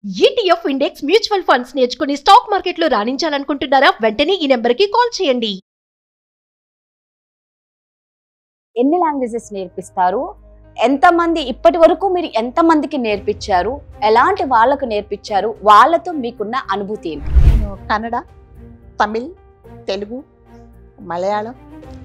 ETF index mutual funds నేర్చుకుని stock మార్కెట్లో రాణించాలనుకుంటున్నారా? వెంటనే ఈ నెంబర్కి కాల్ చేయండి. ఎన్ని లాంగ్వేజెస్ నేర్పిస్తారు? ఎంతమంది ఇప్పటి వరకు మీరు ఎంతమందికి నేర్పించారు? ఎలాంటి వాళ్ళకు నేర్పించారు? వాళ్ళతో మీకున్న అనుభూతి ఏంటి? నేను కన్నడ, తమిళ్, తెలుగు, మలయాళం,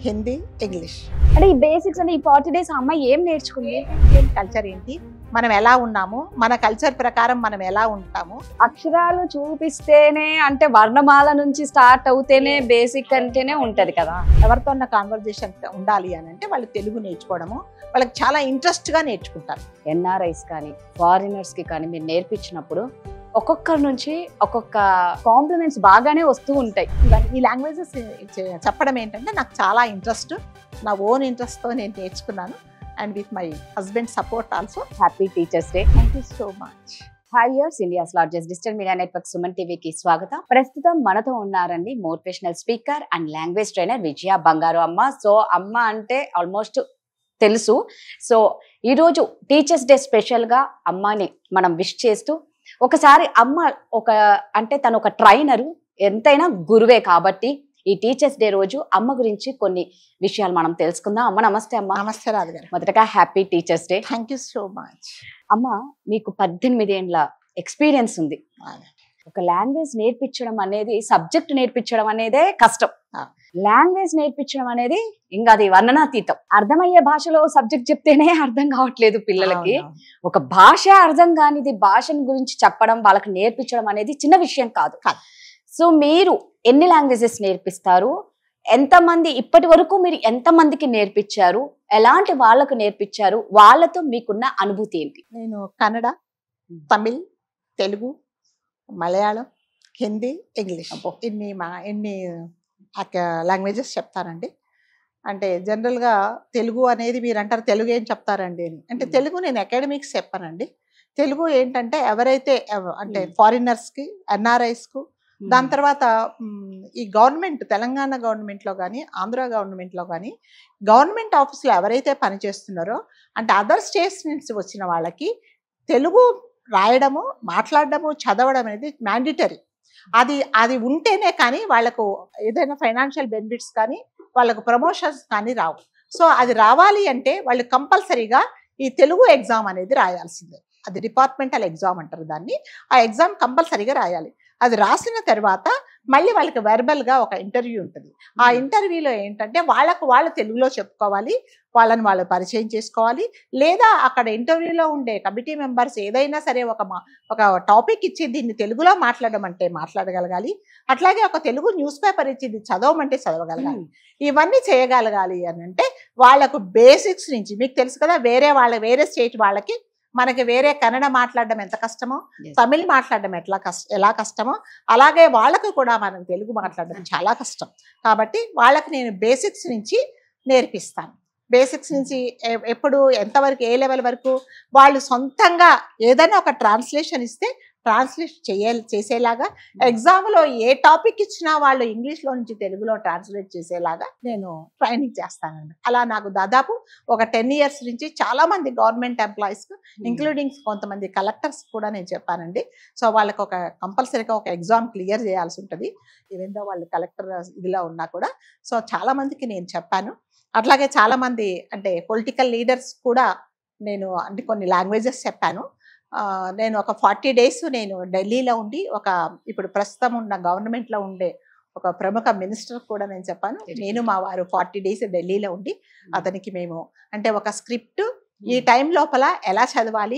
హిందీ, ఇంగ్లీష్. అంటే ఈ బేసిక్స్ అంటే ఈ 40 days అమ్మాయి ఏం నేర్చుకుంది? ఇండియన్ కల్చర్ ఏంటి, మనం ఎలా ఉన్నాము, మన కల్చర్ ప్రకారం మనం ఎలా ఉంటాము. అక్షరాలు చూపిస్తేనే అంటే వర్ణమాల నుంచి స్టార్ట్ అవుతేనే బేసిక్ అంటేనే ఉంటది కదా. ఎవరితో ఉన్న కాన్వర్జేషన్ ఉండాలి అని అంటే వాళ్ళు తెలుగు నేర్చుకోవడము వాళ్ళకి చాలా ఇంట్రెస్ట్గా నేర్చుకుంటారు. ఎన్ఆర్ఐస్ కానీ ఫారినర్స్ కి కానీ మీరు నేర్పించినప్పుడు ఒక్కొక్కరి నుంచి ఒక్కొక్క కాంప్లిమెంట్స్ బాగానే వస్తూ ఉంటాయి. ఈ లాంగ్వేజెస్ చెప్పడం ఏంటంటే నాకు చాలా ఇంట్రెస్ట్, నా ఓన్ ఇంట్రెస్ట్తో నేను నేర్చుకున్నాను. And with my husband support also. Happy teachers day. Thank you so much. 5 years India's largest digital media network Suman టీవీకి స్వాగతం. ప్రస్తుతం మనతో ఉన్నారండి motivational speaker and language trainer Vijaya Bangaru Amma. So అమ్మ అంటే ఆల్మోస్ట్ తెలుసు. సో ఈరోజు టీచర్స్ డే స్పెషల్గా అమ్మని మనం విష్ చేస్తూ ఒకసారి అమ్మ తను ఒక ట్రైనరు, ఎంతైనా గురువే కాబట్టి ఈ టీచర్స్ డే రోజు అమ్మ గురించి కొన్ని విషయాలు మనం తెలుసుకుందాం. అమ్మ నమస్తే. అమ్మ నమస్తే రాధ గారు. మొదటగా happy teachers day. Thank you so much. అమ్మ మీకు 18 ఏళ్ళ ఎక్స్పీరియన్స్ ఉంది. ఒక లాంగ్వేజ్ నేర్పించడం అనేది, సబ్జెక్ట్ నేర్పించడం అనేదే కష్టం. లాంగ్వేజ్ నేర్పించడం అనేది ఇంకా అది వర్ణనాతీతం. అర్థమయ్యే భాషలో సబ్జెక్ట్ చెప్తేనే అర్థం కావట్లేదు పిల్లలకి. ఒక భాష అర్థం కానిది భాషను గురించి చెప్పడం, వాళ్ళకి నేర్పించడం అనేది చిన్న విషయం కాదు. సో మీరు ఎన్ని లాంగ్వేజెస్ నేర్పిస్తారు? ఎంతమంది ఇప్పటి వరకు మీరు ఎంతమందికి నేర్పించారు? ఎలాంటి వాళ్ళకు నేర్పించారు? వాళ్ళతో మీకున్న అనుభూతి ఏంటి? నేను కన్నడ, తమిళ్, తెలుగు, మలయాళం, హిందీ, ఇంగ్లీష్ ఇన్ని లాంగ్వేజెస్ చెప్తానండి. అంటే జనరల్గా తెలుగు అనేది మీరు అంటారు తెలుగు ఏం చెప్తారండి అని. అంటే తెలుగు నేను అకాడమిక్స్ చెప్పానండి. తెలుగు ఏంటంటే ఎవరైతే అంటే ఫారినర్స్కి, ఎన్ఆర్ఐస్కు, దాని తర్వాత ఈ గవర్నమెంట్, తెలంగాణ గవర్నమెంట్లో కానీ ఆంధ్ర గవర్నమెంట్లో కానీ గవర్నమెంట్ ఆఫీస్లో ఎవరైతే పనిచేస్తున్నారో అంటే అదర్ స్టేట్స్ నుంచి వచ్చిన వాళ్ళకి తెలుగు రాయడము, మాట్లాడడము, చదవడం అనేది మ్యాండిటరీ. అది ఉంటేనే కానీ వాళ్ళకు ఏదైనా ఫైనాన్షియల్ బెనిఫిట్స్ కానీ వాళ్ళకు ప్రమోషన్స్ కానీ రావు. సో అది రావాలి అంటే వాళ్ళు కంపల్సరీగా ఈ తెలుగు ఎగ్జామ్ అనేది రాయాల్సిందే. అది డిపార్ట్మెంటల్ ఎగ్జామ్ అంటారు దాన్ని. ఆ ఎగ్జామ్ కంపల్సరీగా రాయాలి. అది రాసిన తర్వాత మళ్ళీ వాళ్ళకి వెర్బల్గా ఒక ఇంటర్వ్యూ ఉంటుంది. ఆ ఇంటర్వ్యూలో ఏంటంటే వాళ్ళు తెలుగులో చెప్పుకోవాలి, వాళ్ళని వాళ్ళు పరిచయం చేసుకోవాలి. లేదా అక్కడ ఇంటర్వ్యూలో ఉండే కమిటీ మెంబర్స్ ఏదైనా సరే ఒక టాపిక్ ఇచ్చి దీన్ని తెలుగులో మాట్లాడమంటే మాట్లాడగలగాలి. అట్లాగే ఒక తెలుగు న్యూస్ పేపర్ ఇచ్చి ఇది చదవమంటే చదవగలగాలి. ఇవన్నీ చేయగలగాలి అని అంటే వాళ్ళకు బేసిక్స్ నుంచి, మీకు తెలుసు కదా, వేరే స్టేట్ వాళ్ళకి మనకి వేరే కన్నడ మాట్లాడడం ఎంత కష్టమో, తమిళ్ మాట్లాడడం ఎలా కష్టమో, అలాగే వాళ్ళకు కూడా మనం తెలుగు మాట్లాడడం చాలా కష్టం. కాబట్టి వాళ్ళకి నేను బేసిక్స్ నుంచి నేర్పిస్తాను. బేసిక్స్ నుంచి ఎప్పుడు ఎంతవరకు, ఏ లెవెల్ వరకు వాళ్ళు సొంతంగా ఏదైనా ఒక ట్రాన్స్లేషన్ ఇస్తే ట్రాన్స్లేట్ చేసేలాగా, ఎగ్జామ్లో ఏ టాపిక్ ఇచ్చినా వాళ్ళు ఇంగ్లీష్లో నుంచి తెలుగులో ట్రాన్స్లేట్ చేసేలాగా నేను ట్రైనింగ్ చేస్తానండి. అలా నాకు దాదాపు ఒక 10 years నుంచి చాలామంది గవర్నమెంట్ ఎంప్లాయీస్, ఇంక్లూడింగ్ కొంతమంది కలెక్టర్స్ కూడా నేను చెప్పానండి. సో వాళ్ళకి కంపల్సరీగా ఒక ఎగ్జామ్ క్లియర్ చేయాల్సి ఉంటుంది, ఈవెన్ దో వాళ్ళు కలెక్టర్ ఇదిలో ఉన్నా కూడా. సో చాలామందికి నేను చెప్పాను. అట్లాగే చాలామంది అంటే పొలిటికల్ లీడర్స్ కూడా నేను అంటే కొన్ని లాంగ్వేజెస్ చెప్పాను. నేను ఒక 40 days నేను ఢిల్లీలో ఉండి ఇప్పుడు ప్రస్తుతం ఉన్న గవర్నమెంట్లో ఉండే ఒక ప్రముఖ మినిస్టర్ కూడా నేను చెప్పాను. నేను మా వారు 40 days ఢిల్లీలో ఉండి అతనికి మేము అంటే ఒక స్క్రిప్ట్, ఈ టైం లోపల ఎలా చదవాలి,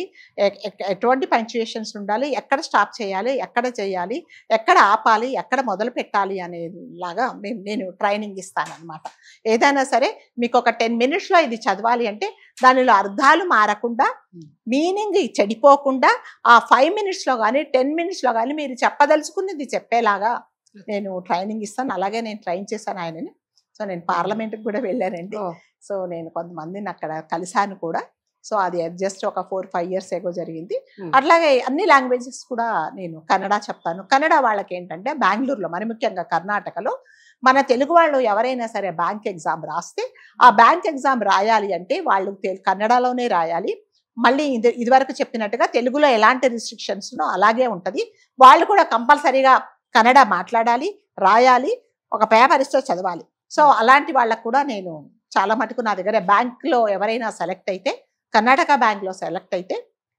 ఎటువంటి పంక్చుయేషన్స్ ఉండాలి, ఎక్కడ స్టాప్ చేయాలి, ఎక్కడ చేయాలి, ఎక్కడ ఆపాలి, ఎక్కడ మొదలు పెట్టాలి అనేలాగా నేను ట్రైనింగ్ ఇస్తాను అనమాట. ఏదైనా సరే మీకు ఒక 10 minutesలో ఇది చదవాలి అంటే దానిలో అర్థాలు మారకుండా, మీనింగ్ చెడిపోకుండా ఆ 5 minutesలో కానీ 10 minutesలో కానీ మీరు చెప్పదలుచుకున్నది చెప్పేలాగా నేను ట్రైనింగ్ ఇస్తాను. అలాగే నేను ట్రైన్ చేశాను ఆయనని. సో నేను పార్లమెంట్కి కూడా వెళ్ళానండి. సో నేను కొంతమందిని అక్కడ కలిశాను కూడా. సో అది జస్ట్ ఒక 4-5 years ago జరిగింది. అట్లాగే అన్ని లాంగ్వేజెస్ కూడా నేను కన్నడ చెప్తాను. కన్నడ వాళ్ళకి ఏంటంటే బెంగళూరులో, మరి ముఖ్యంగా కర్ణాటకలో మన తెలుగు వాళ్ళు ఎవరైనా సరే బ్యాంక్ ఎగ్జామ్ రాస్తే ఆ బ్యాంక్ ఎగ్జామ్ రాయాలి అంటే వాళ్ళు కన్నడలోనే రాయాలి. మళ్ళీ ఇదివరకు చెప్పినట్టుగా తెలుగులో ఎలాంటి రిస్ట్రిక్షన్స్ అలాగే ఉంటుంది. వాళ్ళు కూడా కంపల్సరీగా కన్నడ మాట్లాడాలి, రాయాలి, ఒక పేపర్ ఇస్తే చదవాలి. సో అలాంటి వాళ్ళకు కూడా నేను చాలా మటుకు నా దగ్గర బ్యాంక్లో ఎవరైనా సెలెక్ట్ అయితే, కర్ణాటక బ్యాంక్లో సెలెక్ట్ అయితే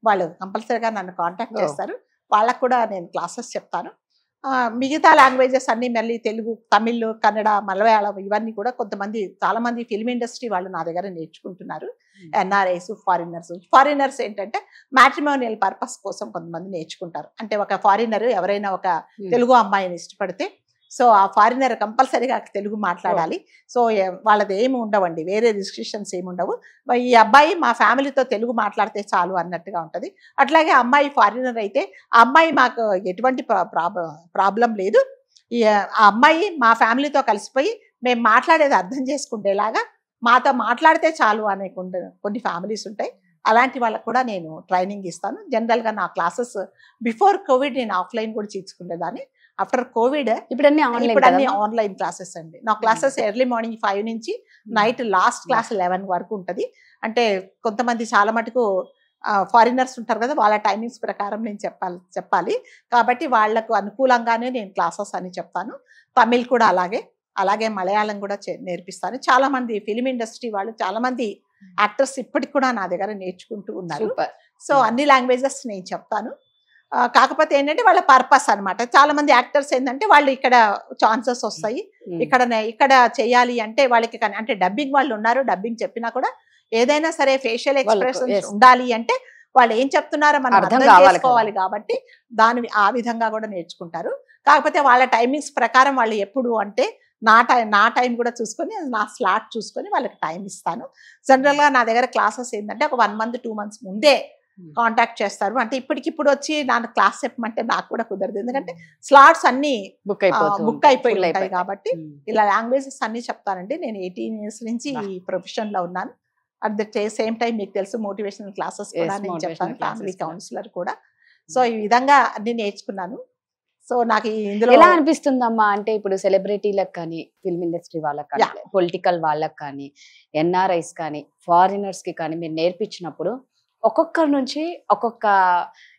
వాళ్ళు కంపల్సరీగా నన్ను కాంటాక్ట్ చేస్తారు. వాళ్ళకు కూడా నేను క్లాసెస్ చెప్తాను. మిగతా లాంగ్వేజెస్ అన్నీ మళ్ళీ తెలుగు, తమిళ్, కన్నడ, మలయాళం ఇవన్నీ కూడా చాలా మంది ఫిల్మ్ ఇండస్ట్రీ వాళ్ళు నా దగ్గర నేర్చుకుంటున్నారు. ఎన్ఆర్ఐస్, ఫారినర్స్ ఏంటంటే మ్యాట్రిమోనియల్ పర్పస్ కోసం కొంతమంది నేర్చుకుంటారు. అంటే ఒక ఫారినర్ ఎవరైనా ఒక తెలుగు అమ్మాయిని ఇష్టపడితే, సో ఆ ఫారినర్ కంపల్సరీగా తెలుగు మాట్లాడాలి. సో వాళ్ళది ఏమి ఉండవండి, వేరే రిస్ట్రిక్షన్స్ ఏమి ఉండవు. ఈ అబ్బాయి మా ఫ్యామిలీతో తెలుగు మాట్లాడితే చాలు అన్నట్టుగా ఉంటుంది. అట్లాగే అమ్మాయి ఫారినర్ అయితే ఆ అమ్మాయి మాకు ఎటువంటి ప్రాబ్లం లేదు, ఆ అమ్మాయి మా ఫ్యామిలీతో కలిసిపోయి మేము మాట్లాడేది అర్థం చేసుకునేలాగా మాతో మాట్లాడితే చాలు అనే కొన్ని ఫ్యామిలీస్ ఉంటాయి. అలాంటి వాళ్ళకు కూడా నేను ట్రైనింగ్ ఇస్తాను. జనరల్గా నా క్లాసెస్ బిఫోర్ కోవిడ్ నేను ఆఫ్లైన్ కూడా తీసుకునేదాన్ని. ఆఫ్టర్ కోవిడ్ ఇప్పుడు అన్ని ఆన్లైన్ క్లాసెస్ అండి. నా క్లాసెస్ ఎర్లీ మార్నింగ్ 5 నుంచి నైట్ లాస్ట్ క్లాస్ 11 వరకు ఉంటుంది. అంటే కొంతమంది చాలా మటుకు ఫారినర్స్ ఉంటారు కదా, వాళ్ళ టైమింగ్స్ ప్రకారం నేను చెప్పాలి కాబట్టి వాళ్లకు అనుకూలంగానే నేను క్లాసెస్ అని చెప్తాను. తమిళ్ కూడా అలాగే మలయాళం కూడా నేర్పిస్తాను. చాలా మంది ఫిలిం ఇండస్ట్రీ వాళ్ళు, చాలా మంది యాక్టర్స్ ఇప్పటికి కూడా నా దగ్గర నేర్చుకుంటూ ఉన్నారు. సో అన్ని లాంగ్వేజెస్ నేను చెప్తాను. కాకపోతే ఏంటంటే వాళ్ళ పర్పస్ అనమాట. చాలా మంది యాక్టర్స్ ఏంటంటే వాళ్ళు ఇక్కడ ఛాన్సెస్ వస్తాయి, ఇక్కడ చేయాలి అంటే వాళ్ళకి, అంటే డబ్బింగ్ వాళ్ళు ఉన్నారు, డబ్బింగ్ చెప్పినా కూడా ఏదైనా సరే ఫేషియల్ ఎక్స్ప్రెషన్స్ ఉండాలి అంటే వాళ్ళు ఏం చెప్తున్నారో మనం అర్థం చేసుకోవాలి కాబట్టి ఆ విధంగా కూడా నేర్చుకుంటారు. కాకపోతే వాళ్ళ టైమింగ్స్ ప్రకారం వాళ్ళు ఎప్పుడు అంటే నా టైం కూడా చూసుకొని, నా స్లాట్ చూసుకొని వాళ్ళకి టైం ఇస్తాను. జనరల్గా నా దగ్గర క్లాసెస్ ఏంటంటే ఒక 1 month 2 months ముందే కాంటాక్ట్ చేస్తారు. అంటే ఇప్పటికిప్పుడు వచ్చి నాకు క్లాస్ చెప్పమంటే నాకు కూడా కుదరదు, ఎందుకంటే స్లాట్స్ అన్ని బుక్ అయిపోయి ఉంటాయి కాబట్టి. ఇలా లాంగ్వేజెస్ అన్ని చెప్తానండి. నేను 18 years నుంచి ఈ ప్రొఫెషన్ లో ఉన్నాను. అట్ ద సేమ్ టైం మీకు తెలుసు మోటివేషనల్ క్లాసెస్ కూడా నేను చెప్తాను, ఫ్యామిలీ కౌన్సిలర్ కూడా. సో ఈ విధంగా అన్ని నేర్చుకున్నాను. సో నాకు ఇందులో ఎలా అనిపిస్తుందమ్మా అంటే ఇప్పుడు సెలబ్రిటీలకు కానీ, ఫిల్మ్ ఇండస్ట్రీ వాళ్ళకి కానీ, పొలిటికల్ వాళ్ళకి కానీ, ఎన్ఆర్ఐస్ కానీ, ఫారినర్స్ కి కానీ మీరు నేర్పించినప్పుడు ఒక్కొక్కరి నుంచి ఒక్కొక్క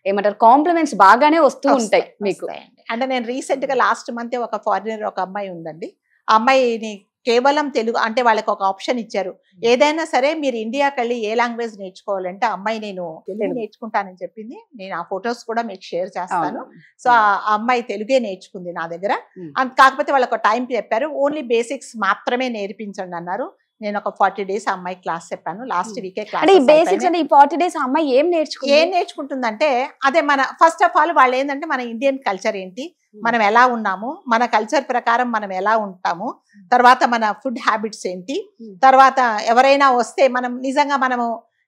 ఏమంటారు కాంప్లిమెంట్స్ బాగానే వస్తూ ఉంటాయి మీకు? అంటే నేను రీసెంట్ గా లాస్ట్ మంత్ ఒక ఫారినర్ ఒక అమ్మాయి ఉందండి. ఆ అమ్మాయిని కేవలం తెలుగు, అంటే వాళ్ళకి ఒక ఆప్షన్ ఇచ్చారు, ఏదైనా సరే మీరు ఇండియాకి వెళ్ళి ఏ లాంగ్వేజ్ నేర్చుకోవాలంటే అమ్మాయి నేను తెలుగు నేర్చుకుంటానని చెప్పింది. నేను ఆ ఫొటోస్ కూడా మీకు షేర్ చేస్తాను. సో ఆ అమ్మాయి తెలుగే నేర్చుకుంది నా దగ్గర. కాకపోతే వాళ్ళకి ఒక టైం చెప్పారు, ఓన్లీ బేసిక్స్ మాత్రమే నేర్పించండి అన్నారు. నేను ఒక 40 days ఆ అమ్మాయి క్లాస్ చెప్పాను. లాస్ట్ వీకే క్లాస్. అంటే ఈ బేసిక్స్ అంటే ఈ 40 days ఆ అమ్మాయి ఏం నేర్చుకుంటుందంటే అదే మన ఫస్ట్ ఆఫ్ ఆల్ వాళ్ళు ఏంటంటే మన ఇండియన్ కల్చర్ ఏంటి, మనం ఎలా ఉన్నాము, మన కల్చర్ ప్రకారం మనం ఎలా ఉంటాము, తర్వాత మన ఫుడ్ హ్యాబిట్స్ ఏంటి, తర్వాత ఎవరైనా వస్తే నిజంగా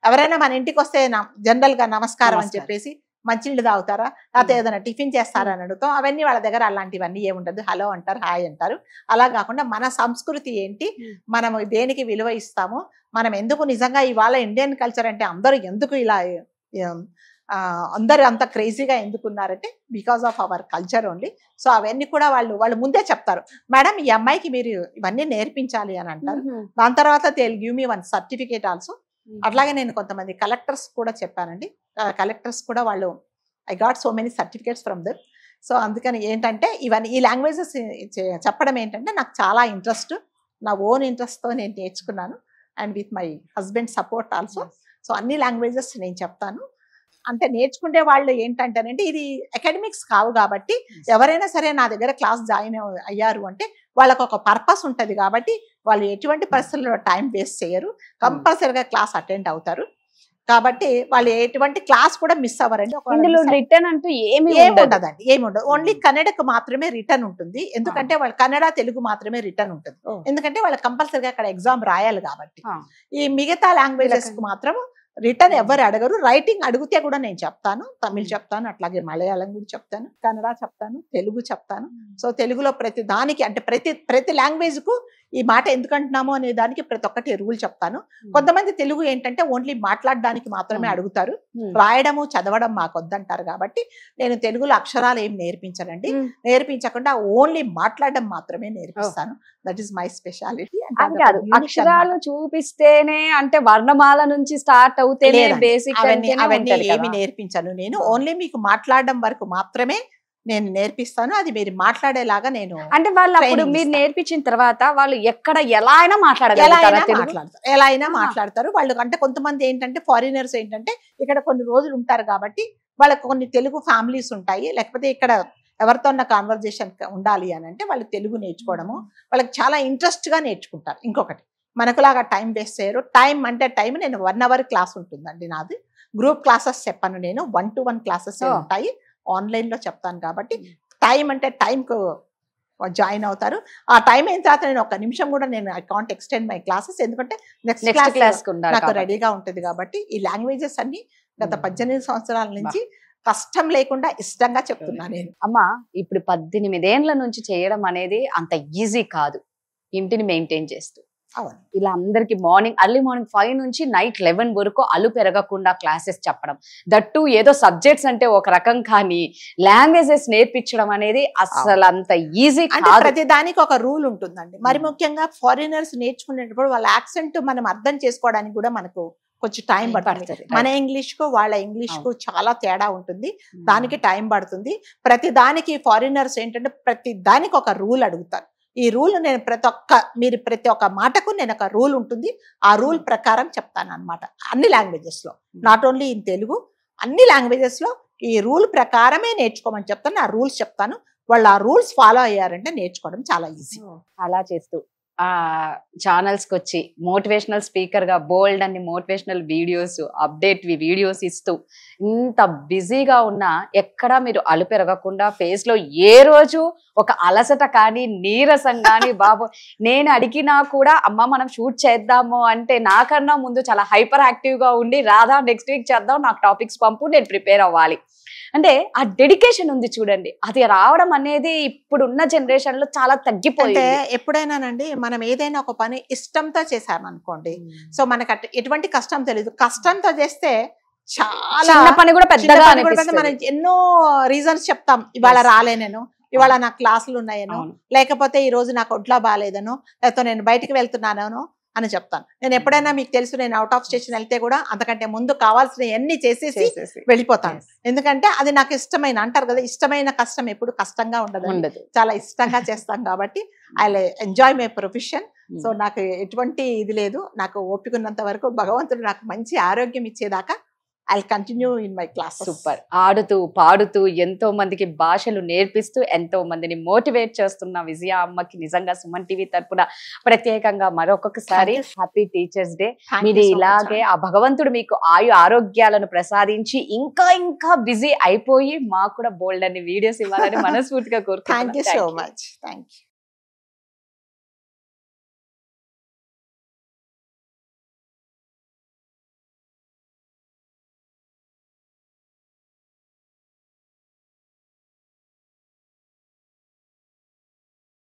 ఎవరైనా మన ఇంటికి వస్తే జనరల్ గా నమస్కారం అని చెప్పేసి మంచినీళ్ళు తాగుతారా, లేకపోతే ఏదైనా టిఫిన్ చేస్తారా అని అడుగుతాం. అవన్నీ వాళ్ళ దగ్గర అలాంటివన్నీ ఏముండదు, హలో అంటారు, హాయ్ అంటారు. అలా కాకుండా మన సంస్కృతి ఏంటి, మనము దేనికి విలువ ఇస్తాము, మనం ఎందుకు నిజంగా ఇవాళ ఇండియన్ కల్చర్ అంటే అందరూ ఎందుకు ఇలా అందరూ అంత క్రేజీగా ఎందుకున్నారంటే because of our culture only. So అవన్నీ కూడా వాళ్ళు ముందే చెప్తారు, మేడం ఈ అమ్మాయికి మీరు ఇవన్నీ నేర్పించాలి అని అంటారు. దాని తర్వాత they will give me 1 certificate also. అట్లాగే నేను కొంతమంది కలెక్టర్స్ కూడా చెప్పానండి. కలెక్టర్స్ కూడా వాళ్ళు I got so many certificates from them. So అందుకని ఏంటంటే ఇవన్నీ ఈ లాంగ్వేజెస్ చెప్పడం ఏంటంటే నాకు చాలా ఇంట్రెస్ట్, నా ఓన్ ఇంట్రెస్ట్తో నేను నేర్చుకున్నాను. And with my husband support also. So అన్ని లాంగ్వేజెస్ నేను చెప్తాను. అంటే నేర్చుకునే వాళ్ళు ఏంటంటేనంటే ఇది అకాడమిక్స్ కావు కాబట్టి ఎవరైనా సరే నా దగ్గర క్లాస్ జాయిన్ అయ్యారు అంటే వాళ్ళకు ఒక పర్పస్ ఉంటుంది కాబట్టి వాళ్ళు ఎటువంటి పరిస్థితుల్లో టైం వేస్ట్ చేయరు, కంపల్సరీగా క్లాస్ అటెండ్ అవుతారు. కాబట్టి వాళ్ళు ఎటువంటి క్లాస్ కూడా మిస్ అవ్వరండి. రిటర్న్ అంటూ ఏమి ఉండదండి, ఏమి ఉండదు. ఓన్లీ కన్నడకు మాత్రమే రిటర్న్ ఉంటుంది. ఎందుకంటే వాళ్ళు కన్నడ తెలుగు మాత్రమే రిటర్న్ ఉంటుంది. ఎందుకంటే వాళ్ళు కంపల్సరీగా అక్కడ ఎగ్జామ్ రాయాలి కాబట్టి. ఈ మిగతా లాంగ్వేజెస్ కు మాత్రం రిటర్న్ ఎవరు అడగరు. రైటింగ్ అడిగితే కూడా నేను చెప్తాను, తమిళ్ చెప్తాను, అట్లాగే మలయాళం కూడా చెప్తాను, కన్నడ చెప్తాను, తెలుగు చెప్తాను. సో తెలుగులో ప్రతి దానికి అంటే ప్రతి లాంగ్వేజ్ కు ఈ మాట ఎందుకంటున్నాము అనే దానికి ప్రతి ఒక్కటి రూల్ చెప్తాను. కొంతమంది తెలుగు ఏంటంటే ఓన్లీ మాట్లాడడానికి మాత్రమే అడుగుతారు, రాయడము చదవడం మాకు వద్దంటారు. కాబట్టి నేను తెలుగులో అక్షరాలు ఏం నేర్పించనండి, నేర్పించకుండా ఓన్లీ మాట్లాడడం మాత్రమే నేర్పిస్తాను. That is my speciality. అక్షరాలు చూపిస్తేనే అంటే వర్ణమాల నుంచి స్టార్ట్ అవుతేనే లేదండి. బేసిక్ అవన్నీ ఏమి నేర్పించను నేను. ఓన్లీ మీకు మాట్లాడడం వరకు మాత్రమే నేను నేర్పిస్తాను. అది మీరు మాట్లాడేలాగా నేను అంటే వాళ్ళు అప్పుడు training మీరు ఇస్తా. నేర్పించిన తర్వాత వాళ్ళు ఎక్కడ ఎలా అయినా ఎలా అయినా మాట్లాడతారు వాళ్ళు. అంటే కొంతమంది ఏంటంటే ఫారినర్స్ ఏంటంటే ఇక్కడ కొన్ని రోజులు ఉంటారు కాబట్టి వాళ్ళకి కొన్ని తెలుగు ఫ్యామిలీస్ ఉంటాయి, లేకపోతే ఇక్కడ ఎవరితో కాన్వర్జేషన్ ఉండాలి అని అంటే వాళ్ళు తెలుగు నేర్చుకోవడము వాళ్ళకి చాలా ఇంట్రెస్ట్ గా నేర్చుకుంటారు. ఇంకొకటి మనకులాగా టైం వేస్ట్ చేయరు. టైం అంటే టైం నేను 1 hour క్లాస్ ఉంటుందండి నాది. గ్రూప్ క్లాసెస్ చెప్పను నేను, 1-to-1 క్లాసెస్ ఉంటాయి. ఆన్లైన్ లో చెప్తాను కాబట్టి టైం అంటే టైంకు జాయిన్ అవుతారు. ఆ టైం అయిన తర్వాత నేను 1 నిమిషం కూడా నేను I can't extend my classes, ఎందుకంటే నెక్స్ట్ క్లాస్ నాకు రెడీగా ఉంటుంది కాబట్టి. ఈ లాంగ్వేజెస్ అన్ని గత 18 సంవత్సరాల నుంచి కష్టం లేకుండా ఇష్టంగా చెప్తున్నా నేను. అమ్మా ఇప్పుడు 18 ఏళ్ల నుంచి చేయడం అనేది అంత ఈజీ కాదు, ఇంటిని మెయింటైన్ చేస్తూ. అవును. ఇలా అందరికి ఎర్లీ మార్నింగ్ 5 నుంచి నైట్ 11 వరకు అలు పెరగకుండా క్లాసెస్ చెప్పడం, దట్టు ఏదో సబ్జెక్ట్స్ అంటే ఒక రకం, కానీ లాంగ్వేజెస్ నేర్పించడం అనేది అసలు అంత ఈజీ అంటే కాదు. ప్రతి దానికి ఒక రూల్ ఉంటుందండి. మరి ముఖ్యంగా ఫారినర్స్ నేర్చుకునేటప్పుడు వాళ్ళ యాక్సెంట్ మనం అర్థం చేసుకోవడానికి కూడా మనకు కొంచెం టైం పడుతుంది. మన ఇంగ్లీష్ కు వాళ్ళ ఇంగ్లీష్ కు చాలా తేడా ఉంటుంది, దానికి టైం పడుతుంది. ప్రతి దానికి ఫారినర్స్ ఏంటంటే ప్రతి దానికి ఒక రూల్ అడుగుతారు. ఈ రూల్ నేను ప్రతి ఒక్క మాటకు నేను ఒక రూల్ ఉంటుంది, ఆ రూల్ ప్రకారం చెప్తాను అనమాట. అన్ని లాంగ్వేజెస్ లో, నాట్ ఓన్లీ ఇన్ తెలుగు, అన్ని లాంగ్వేజెస్ లో ఈ రూల్ ప్రకారమే నేర్చుకోమని చెప్తాను. ఆ రూల్స్ చెప్తాను, వాళ్ళు ఆ రూల్స్ ఫాలో అయ్యారంటే నేర్చుకోవడం చాలా ఈజీ. అలా చేస్తూ ఆ ఛానల్స్ కి వచ్చి మోటివేషనల్ స్పీకర్ గా బోల్డ్ అన్ని మోటివేషనల్ వీడియోస్, అప్డేట్ వీడియోస్ ఇస్తూ ఇంత బిజీగా ఉన్నా ఎక్కడా మీరు అలుపెరగకుండా ఫేస్ లో ఏ రోజు ఒక అలసట కానీ నీరసం కానీ బాబు నేను అడిగినా కూడా అమ్మ మనం షూట్ చేద్దాము అంటే నాకన్నా ముందు చాలా హైపర్ యాక్టివ్ గా ఉండి రాధా నెక్స్ట్ వీక్ చేద్దాం, నాకు టాపిక్స్ పంపు, నేను ప్రిపేర్ అవ్వాలి అంటే ఆ డెడికేషన్ ఉంది చూడండి. అది రావడం అనేది ఇప్పుడున్న జనరేషన్ లో చాలా తగ్గిపోయింది. ఎప్పుడైనానండి మనం ఏదైనా ఒక పని ఇష్టంతో చేసామనుకోండి, సో మనకు ఎటువంటి కష్టం తెలియదు. కష్టంతో చేస్తే చాలా పని కూడా పెద్దగా మనం ఎన్నో రీజన్స్ చెప్తాం. ఇవాళ రాలేనేను, ఇవాళ నాకు క్లాసులు ఉన్నాయను, లేకపోతే ఈ రోజు నాకు ఒంట్లో బాగాలేదను, లేకపోతే నేను బయటికి వెళ్తున్నాను అని చెప్తాను. నేను ఎప్పుడైనా మీకు తెలుసు, నేను అవుట్ ఆఫ్ స్టేషన్ వెళ్తే కూడా అంతకంటే ముందు కావాల్సిన అన్ని చేసేసి వెళ్ళిపోతాను. ఎందుకంటే అది నాకు ఇష్టమైన, అంటారు కదా ఇష్టమైన కష్టం ఎప్పుడు కష్టంగా ఉండదు, చాలా ఇష్టంగా చేస్తాం కాబట్టి I enjoy my profession. So నాకు ఎటువంటి ఇది లేదు, నాకు ఓపిక ఉన్నంత వరకు భగవంతుడు నాకు మంచి ఆరోగ్యం ఇచ్చేదాకా I'll continue in my classes. Super. ఆడుతూ పాడుతూ ఎంతో మందికి భాషలు నేర్పిస్తూ ఎంతో మందిని మోటివేట్ చేస్తున్న విజయ అమ్మకి నిజంగా సుమన్ టీవీ తరపున ప్రత్యేకంగా మరొకసారి హ్యాపీ టీచర్స్ డే. మీరు ఇలాగే ఆ భగవంతుడు మీకు ఆరోగ్యాలను ప్రసాదించి ఇంకా ఇంకా బిజీ అయిపోయి మాకు కూడా బోల్డ్ అన్ని వీడియోస్ ఇవ్వాలని మనస్ఫూర్తిగా కోరుకుంటున్నాను. Thank you so much. Thank you.